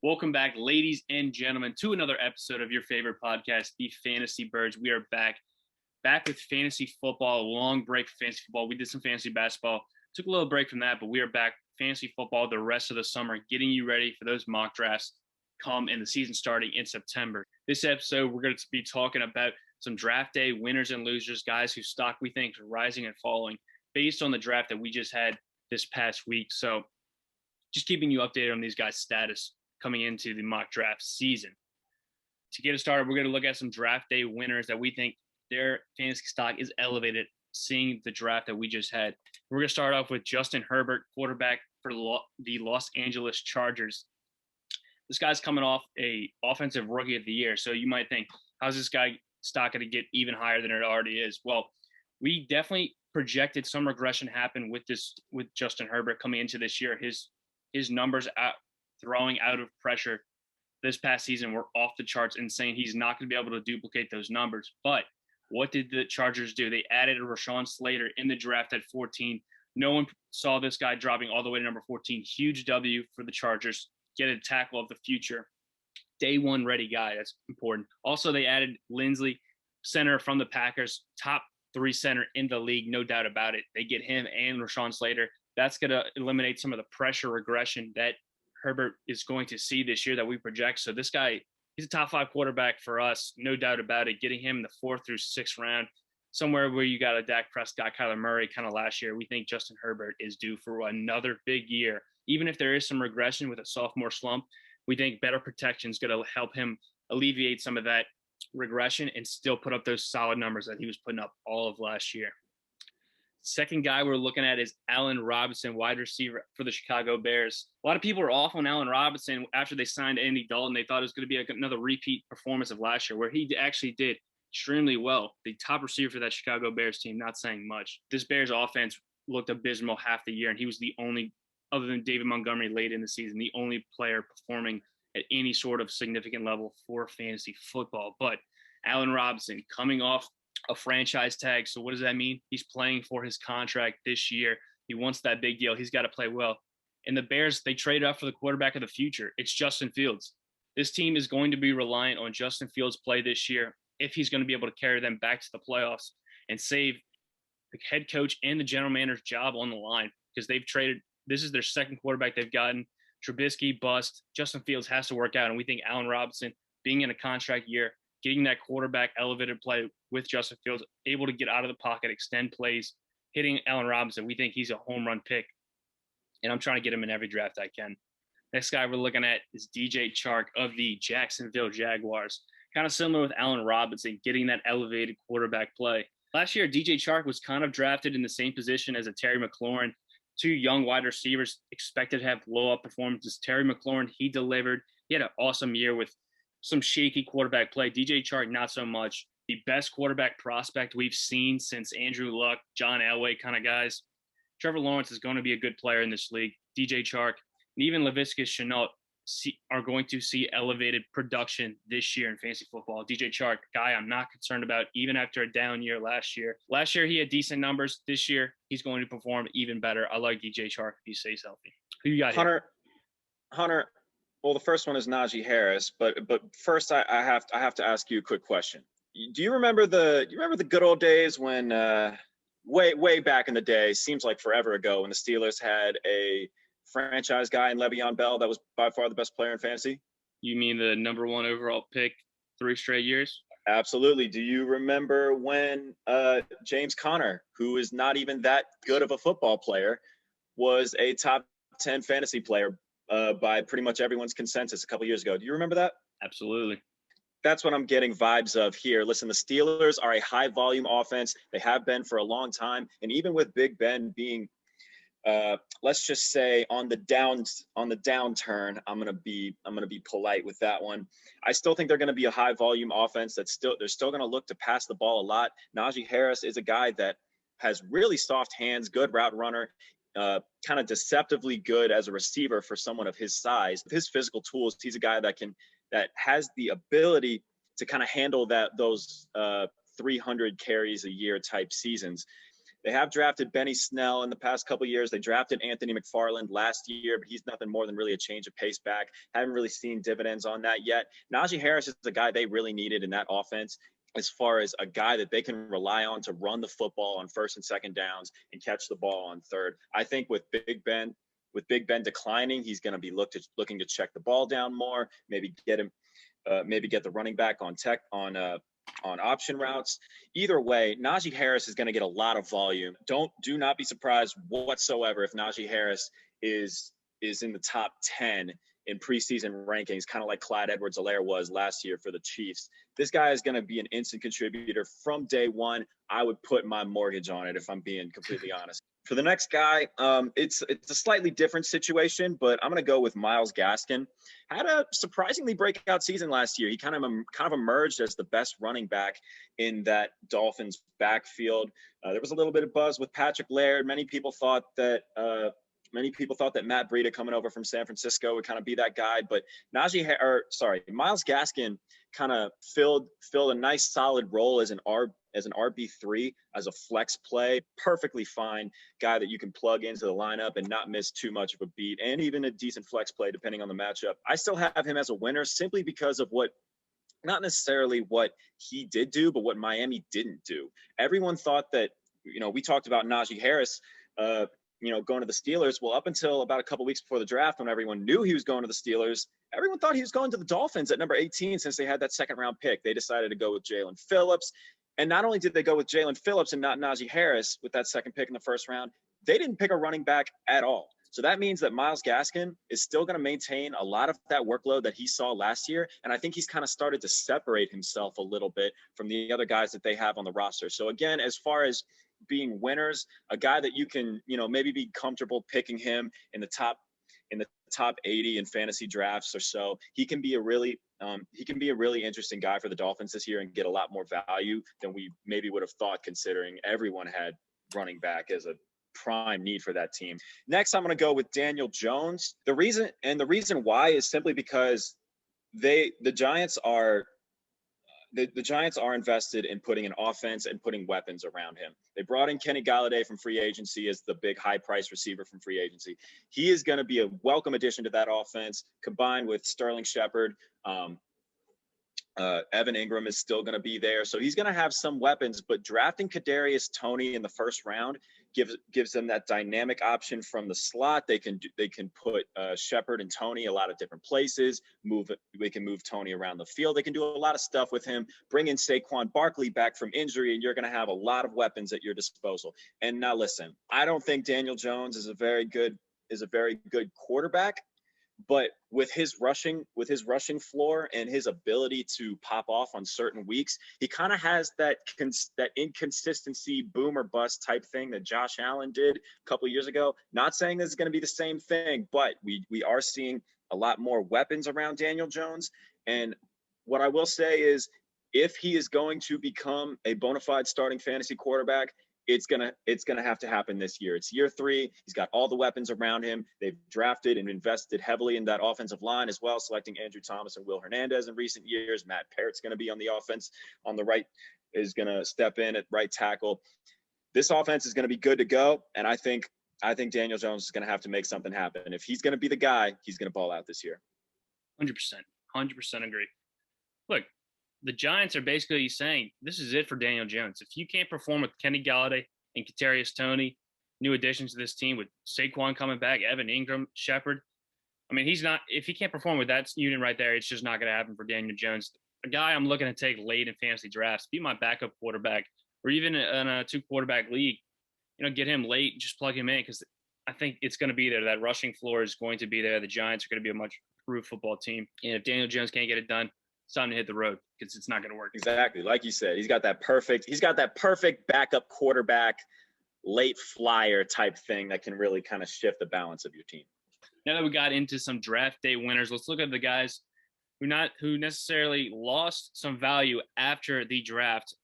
Welcome back, ladies and gentlemen, to another episode of your favorite podcast, The Fantasy Birds. We are back with fantasy football, a long break for fantasy football. We did some fantasy basketball, took a little break from that, but we are back fantasy football the rest of the summer, getting you ready for those mock drafts come in the season starting in September. This episode, we're going to be talking about some draft day winners and losers, guys whose stock we think is rising and falling based on the draft that we just had this past week. So just keeping you updated on these guys' status coming into the mock draft season. To get us started, we're going to look at some draft day winners that we think their fantasy stock is elevated seeing the draft that we just had. We're going to start off with Justin Herbert, quarterback for the Los Angeles Chargers. This guy's coming off a offensive rookie of the year. So you might think, how's this guy stock going to get even higher than it already is? Well, we definitely projected some regression happen with Justin Herbert coming into this year. His numbers throwing out of pressure this past season were off the charts, insane. He's not going to be able to duplicate those numbers. But what did the Chargers do? They added Rashawn Slater in the draft at 14. No one saw this guy dropping all the way to number 14. Huge W for the Chargers. Get a tackle of the future. Day one ready guy. That's important. Also, they added Linsley, center from the Packers, top 3 center in the league, no doubt about it. They get him and Rashawn Slater. That's going to eliminate some of the pressure regression that Herbert is going to see this year that we project. So this guy, he's a top 5 quarterback for us, no doubt about it. Getting him in the 4th through 6th round, somewhere where you got a Dak Prescott, Kyler Murray kind of last year, we think Justin Herbert is due for another big year. Even if there is some regression with a sophomore slump, we think better protection is going to help him alleviate some of that regression and still put up those solid numbers that he was putting up all of last year. Second guy we're looking at is Allen Robinson, wide receiver for the Chicago Bears. A lot of people are off on Allen Robinson after they signed Andy Dalton. They thought it was going to be another repeat performance of last year, where he actually did extremely well. The top receiver for that Chicago Bears team, not saying much. This Bears offense looked abysmal half the year, and he was the only, other than David Montgomery late in the season, the only player performing at any sort of significant level for fantasy football. But Allen Robinson coming off a franchise tag. So what does that mean? He's playing for his contract this year. He wants that big deal. He's got to play well. And the Bears, they traded up for the quarterback of the future. It's Justin Fields. This team is going to be reliant on Justin Fields' play this year if he's going to be able to carry them back to the playoffs and save the head coach and the general manager's job on the line, because they've traded. This is their second quarterback they've gotten. Trubisky bust. Justin Fields has to work out. And we think Allen Robinson, being in a contract year, getting that quarterback elevated play with Justin Fields, able to get out of the pocket, extend plays, hitting Allen Robinson, we think he's a home run pick. And I'm trying to get him in every draft I can. Next guy we're looking at is DJ Chark of the Jacksonville Jaguars. Kind of similar with Allen Robinson, getting that elevated quarterback play. Last year, DJ Chark was kind of drafted in the same position as a Terry McLaurin. 2 young wide receivers expected to have blow-up performances. Terry McLaurin, he delivered. He had an awesome year with some shaky quarterback play. DJ Chark, not so much. The best quarterback prospect we've seen since Andrew Luck, John Elway kind of guys. Trevor Lawrence is going to be a good player in this league. DJ Chark and even Laviska Shenault are going to see elevated production this year in fantasy football. DJ Chark, guy I'm not concerned about, even after a down year last year. Last year, he had decent numbers. This year, he's going to perform even better. I like DJ Chark if he stays healthy. Who you got here? Hunter. Well, the first one is Najee Harris, but first I have to ask you a quick question. Do you remember the good old days when way back in the day, seems like forever ago, when the Steelers had a franchise guy in Le'Veon Bell that was by far the best player in fantasy? You mean the number 1 overall pick 3 straight years? Absolutely. Do you remember when James Conner, who is not even that good of a football player, was a top 10 fantasy player by pretty much everyone's consensus a couple years ago? Do you remember that? Absolutely. That's what I'm getting vibes of here. Listen, the Steelers are a high volume offense. They have been for a long time. And even with Big Ben being, let's just say on the downturn, I'm gonna be polite with that one. I still think they're gonna be a high volume offense they're still gonna look to pass the ball a lot. Najee Harris is a guy that has really soft hands, good route runner. Kind of deceptively good as a receiver for someone of his size. With his physical tools, he's a guy that has the ability to kind of handle those 300 carries a year type seasons. They have drafted Benny Snell in the past couple of years. They drafted Anthony McFarland last year, but he's nothing more than really a change of pace back. Haven't really seen dividends on that yet. Najee Harris is the guy they really needed in that offense, as far as a guy that they can rely on to run the football on first and second downs and catch the ball on third. I think with Big Ben declining, he's going to be looking to check the ball down more, maybe get the running back on option routes. Either way, Najee Harris is going to get a lot of volume. Do not be surprised whatsoever if Najee Harris is in the top 10 in preseason rankings, kind of like Clyde Edwards-Helaire was last year for the Chiefs. This guy is going to be an instant contributor from day one. I would put my mortgage on it if I'm being completely honest. For the next guy, it's a slightly different situation, but I'm going to go with Myles Gaskin. Had a surprisingly breakout season last year. He kind of emerged as the best running back in that Dolphins backfield. There was a little bit of buzz with Patrick Laird. Many people thought that Matt Breida coming over from San Francisco would kind of be that guy, but Myles Gaskin kind of filled a nice solid role as an RB3, as a flex play. Perfectly fine guy that you can plug into the lineup and not miss too much of a beat, and even a decent flex play depending on the matchup. I still have him as a winner simply because of not necessarily what he did do, but what Miami didn't do. Everyone thought that, we talked about Najee Harris, going to the Steelers. Well, up until about a couple weeks before the draft, when everyone knew he was going to the Steelers, everyone thought he was going to the Dolphins at number 18 since they had that second round pick. They decided to go with Jalen Phillips. And not only did they go with Jalen Phillips and not Najee Harris with that second pick in the first round, they didn't pick a running back at all. So that means that Myles Gaskin is still going to maintain a lot of that workload that he saw last year. And I think he's kind of started to separate himself a little bit from the other guys that they have on the roster. So again, as far as being winners, a guy that you can, maybe be comfortable picking him in the top 80 in fantasy drafts or so. He can be a really interesting guy for the Dolphins this year and get a lot more value than we maybe would have thought, considering everyone had running back as a prime need for that team. Next, I'm going to go with Daniel Jones. The reason why is simply because the Giants are invested in putting an offense and putting weapons around him. They brought in Kenny Golladay from free agency as the big high-priced receiver from free agency. He is going to be a welcome addition to that offense, combined with Sterling Shepard. Evan Ingram is still going to be there. So he's going to have some weapons, but drafting Kadarius Toney in the first round gives them that dynamic option from the slot. They can put Shepard and Toney a lot of different places. They can move Toney around the field. They can do a lot of stuff with him. Bring in Saquon Barkley back from injury, and you're going to have a lot of weapons at your disposal. And now listen, I don't think Daniel Jones is a very good quarterback. But with his rushing floor and his ability to pop off on certain weeks, he kind of has that inconsistency, boom or bust type thing that Josh Allen did a couple of years ago. Not saying this is going to be the same thing, but we are seeing a lot more weapons around Daniel Jones. And what I will say is, if he is going to become a bona fide starting fantasy quarterback, it's gonna have to happen this year. It's year 3. He's got all the weapons around him. They've drafted and invested heavily in that offensive line as well, selecting Andrew Thomas and Will Hernandez in recent years. Matt Parrott's going to be on the offense on the right, is going to step in at right tackle. This offense is going to be good to go, and I think Daniel Jones is going to have to make something happen. If he's going to be the guy, he's going to ball out this year. 100% agree. Look, the Giants are basically saying this is it for Daniel Jones. If you can't perform with Kenny Golladay and Kadarius Toney, new additions to this team with Saquon coming back, Evan Ingram, Shepard, if he can't perform with that unit right there, it's just not going to happen for Daniel Jones. A guy I'm looking to take late in fantasy drafts, be my backup quarterback, or even in a 2-quarterback league, get him late, just plug him in, because I think it's going to be there. That rushing floor is going to be there. The Giants are going to be a much improved football team. And if Daniel Jones can't get it done, it's time to hit the road, because it's not going to work. Exactly. Like you said, he's got that perfect backup quarterback, late flyer type thing that can really kind of shift the balance of your team. Now that we got into some draft day winners, let's look at the guys who necessarily lost some value after the draft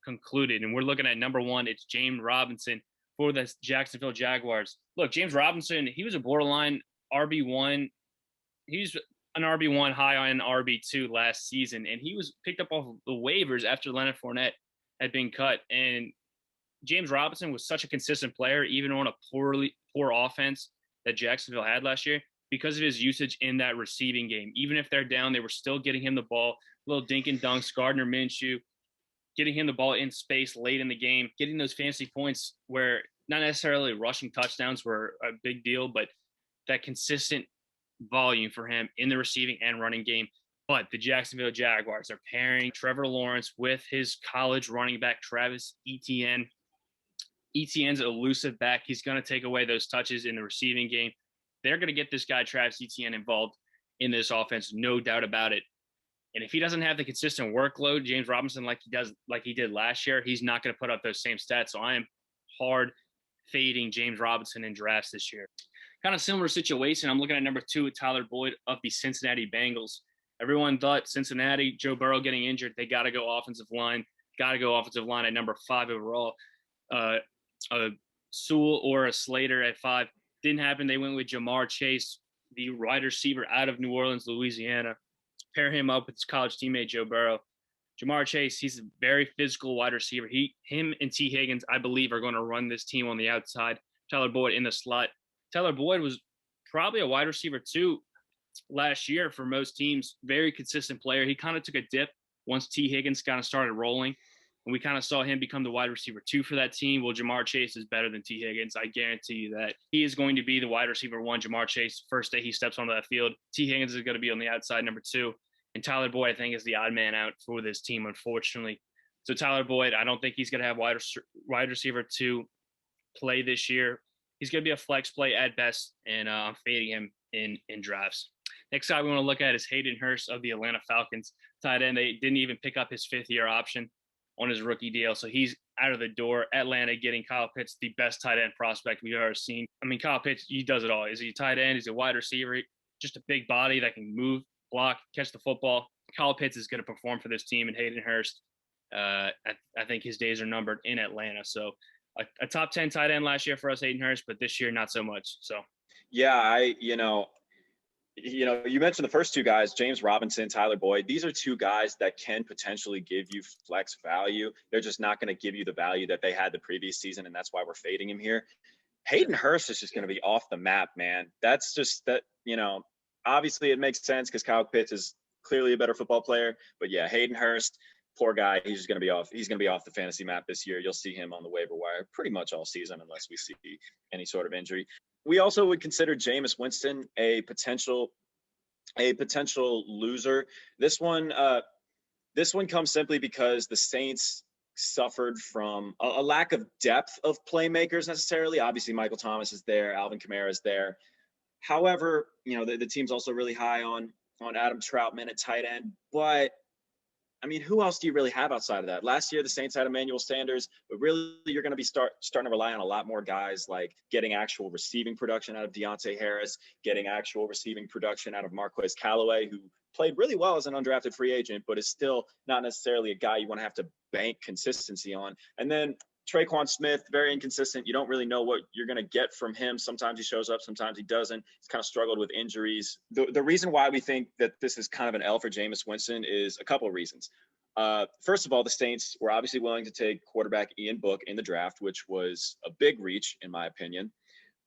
concluded. And we're looking at number 1, it's James Robinson for the Jacksonville Jaguars. Look, James Robinson, he was a borderline RB1. He's an RB1 high on RB2 last season, and he was picked up off the waivers after Leonard Fournette had been cut. And James Robinson was such a consistent player, even on a poor offense that Jacksonville had last year, because of his usage in that receiving game. Even if they're down, they were still getting him the ball, little dink and dunks, Gardner Minshew, getting him the ball in space late in the game, getting those fantasy points where not necessarily rushing touchdowns were a big deal, but that consistent volume for him in the receiving and running game. But the Jacksonville Jaguars are pairing Trevor Lawrence with his college running back, Travis Etienne. Etienne's an elusive back. He's going to take away those touches in the receiving game. They're going to get this guy, Travis Etienne, involved in this offense, no doubt about it. And if he doesn't have the consistent workload, James Robinson, like he did last year, he's not going to put up those same stats. So I am hard fading James Robinson in drafts this year. Kind of similar situation. I'm looking at number 2 with Tyler Boyd of the Cincinnati Bengals. Everyone thought Cincinnati, Joe Burrow getting injured, they got to go offensive line. Got to go offensive line at number 5 overall. A Sewell or a Slater at 5. Didn't happen. They went with Ja'Marr Chase, the wide receiver out of New Orleans, Louisiana. Pair him up with his college teammate Joe Burrow. Ja'Marr Chase, he's a very physical wide receiver. Him and T. Higgins, I believe, are going to run this team on the outside. Tyler Boyd in the slot. Tyler Boyd was probably a wide receiver too last year for most teams. Very consistent player. He kind of took a dip once T. Higgins kind of started rolling. And we kind of saw him become the wide receiver 2 for that team. Well, Ja'Marr Chase is better than T. Higgins. I guarantee you that. He is going to be the wide receiver 1, Ja'Marr Chase, first day he steps on that field. T. Higgins is going to be on the outside, number 2. And Tyler Boyd, I think, is the odd man out for this team, unfortunately. So Tyler Boyd, I don't think he's going to have wide receiver 2 play this year. He's going to be a flex play at best, and I'm fading him in drafts. Next guy we want to look at is Hayden Hurst of the Atlanta Falcons, tight end. They didn't even pick up his 5th-year option on his rookie deal, so he's out of the door. Atlanta getting Kyle Pitts, the best tight end prospect we've ever seen. I mean, Kyle Pitts, he does it all. Is he a tight end? He's a wide receiver, just a big body that can move, block, catch the football. Kyle Pitts is going to perform for this team, and Hayden Hurst, I think his days are numbered in Atlanta. So a top 10 tight end last year for us, Hayden Hurst, but this year not so much. So yeah, you mentioned the first 2 guys, James Robinson, Tyler Boyd. These are 2 guys that can potentially give you flex value. They're just not going to give you the value that they had the previous season, and that's why we're fading him here. Hayden Hurst is just going to be off the map, man. That's just that, obviously it makes sense because Kyle Pitts is clearly a better football player. But yeah, Hayden Hurst, poor guy. He's just going to be off. He's going to be off the fantasy map this year. You'll see him on the waiver wire pretty much all season unless we see any sort of injury. We also would consider Jameis Winston a potential loser. This one comes simply because the Saints suffered from a lack of depth of playmakers necessarily. Obviously, Michael Thomas is there, Alvin Kamara is there. However, the team's also really high on Adam Troutman at tight end, but I mean, who else do you really have outside of that? Last year, the Saints had Emmanuel Sanders, but really you're going to be starting to rely on a lot more guys like getting actual receiving production out of Deontay Harris, getting actual receiving production out of Marquez Callaway, who played really well as an undrafted free agent, but is still not necessarily a guy you want to have to bank consistency on. And then Traquan Smith, very inconsistent. You don't really know what you're going to get from him. Sometimes he shows up, sometimes he doesn't. He's kind of struggled with injuries. The reason why we think that this is kind of an L for Jameis Winston is a couple of reasons. First of all, the Saints were obviously willing to take quarterback Ian Book in the draft, which was a big reach, in my opinion.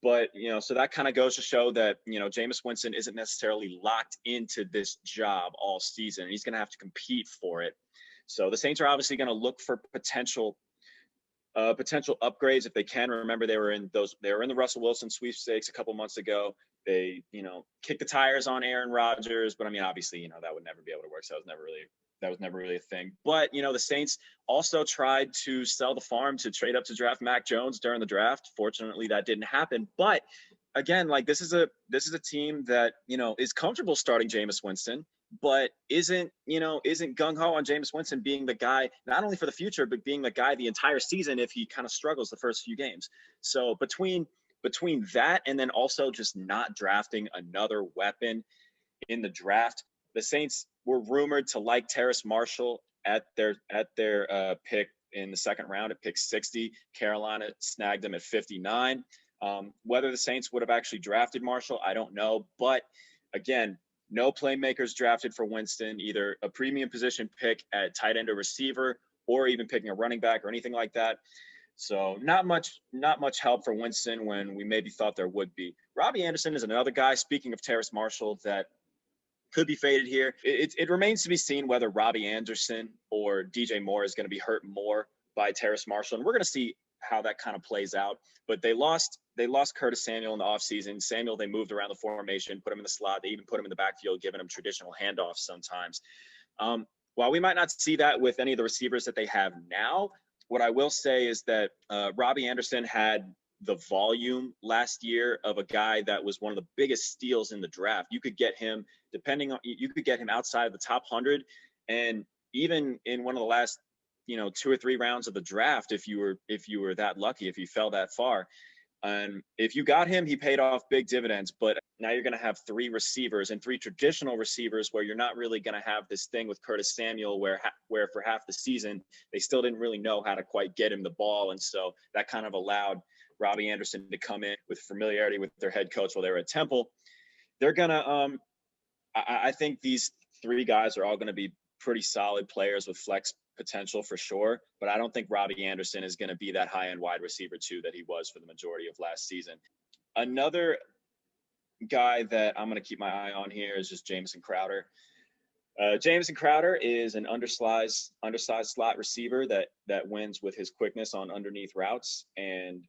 But, so that kind of goes to show that, Jameis Winston isn't necessarily locked into this job all season. He's going to have to compete for it. So the Saints are obviously going to look for potential upgrades if they can. Remember, they were in the Russell Wilson sweepstakes a couple months ago. They, kicked the tires on Aaron Rodgers, but I mean, obviously, that would never be able to work. So that was never really a thing. But, the Saints also tried to sell the farm to trade up to draft Mac Jones during the draft. Fortunately, that didn't happen. But again, like this is a team that, is comfortable starting Jameis Winston, but isn't gung-ho on Jameis Winston being the guy, not only for the future, but being the guy the entire season if he kind of struggles the first few games. So between that and then also just not drafting another weapon in the draft, the Saints were rumored to like Terrace Marshall at their pick in the second round at pick 60. Carolina snagged him at 59. Whether the Saints would have actually drafted Marshall, I don't know. But again, no playmakers drafted for Winston, either a premium position pick at tight end or receiver, or even picking a running back or anything like that. So not much help for Winston when we maybe thought there would be. Robbie Anderson is another guy, speaking of Terrace Marshall, that could be faded here. It remains to be seen whether Robbie Anderson or DJ Moore is going to be hurt more by Terrace Marshall. And we're going to see how that kind of plays out. But they lost Curtis Samuel in the offseason. Samuel, they moved around the formation, put him in the slot. They even put him in the backfield, giving him traditional handoffs sometimes. While we might not see that with any of the receivers that they have now, what I will say is that Robbie Anderson had the volume last year of a guy that was one of the biggest steals in the draft. You could get him you could get him outside of the top 100, and even in one of the last 2 or 3 rounds of the draft, if you were that lucky, if you fell that far. And if you got him, he paid off big dividends. But now you're going to have 3 receivers and 3 traditional receivers where you're not really going to have this thing with Curtis Samuel where for half the season they still didn't really know how to quite get him the ball. And so that kind of allowed Robbie Anderson to come in with familiarity with their head coach while they were at Temple. They're going to I think these 3 guys are all going to be pretty solid players with flex potential for sure, but I don't think Robbie Anderson is going to be that high-end wide receiver 2 that he was for the majority of last season. Another guy that I'm going to keep my eye on here is just Jamison Crowder. Jamison Crowder is an undersized slot receiver that wins with his quickness on underneath routes, and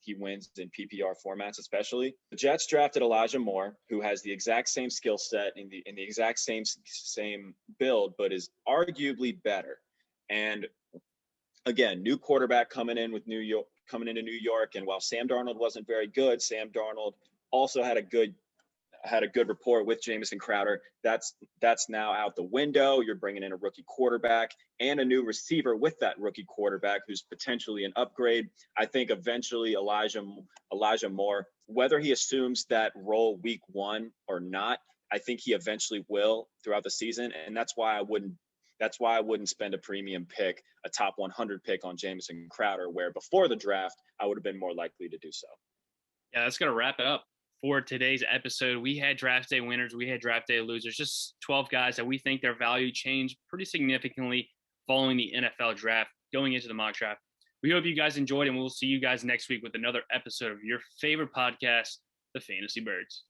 he wins in PPR formats especially. The Jets drafted Elijah Moore, who has the exact same skill set in the exact same build, but is arguably better. And again, new quarterback coming into New York, and while Sam Darnold wasn't very good, Sam Darnold also had a good rapport with Jamison Crowder. That's now out the window. You're bringing in a rookie quarterback and a new receiver with that rookie quarterback who's potentially an upgrade. I think eventually Elijah Moore, whether he assumes that role week 1 or not, I think he eventually will throughout the season. And that's why I wouldn't spend a premium pick, a top 100 pick on Jamison Crowder, where before the draft, I would have been more likely to do so. Yeah, that's going to wrap it up for today's episode. We had draft day winners, we had draft day losers, just 12 guys that we think their value changed pretty significantly following the NFL draft, going into the mock draft. We hope you guys enjoyed, and we'll see you guys next week with another episode of your favorite podcast, the Fantasy Birds.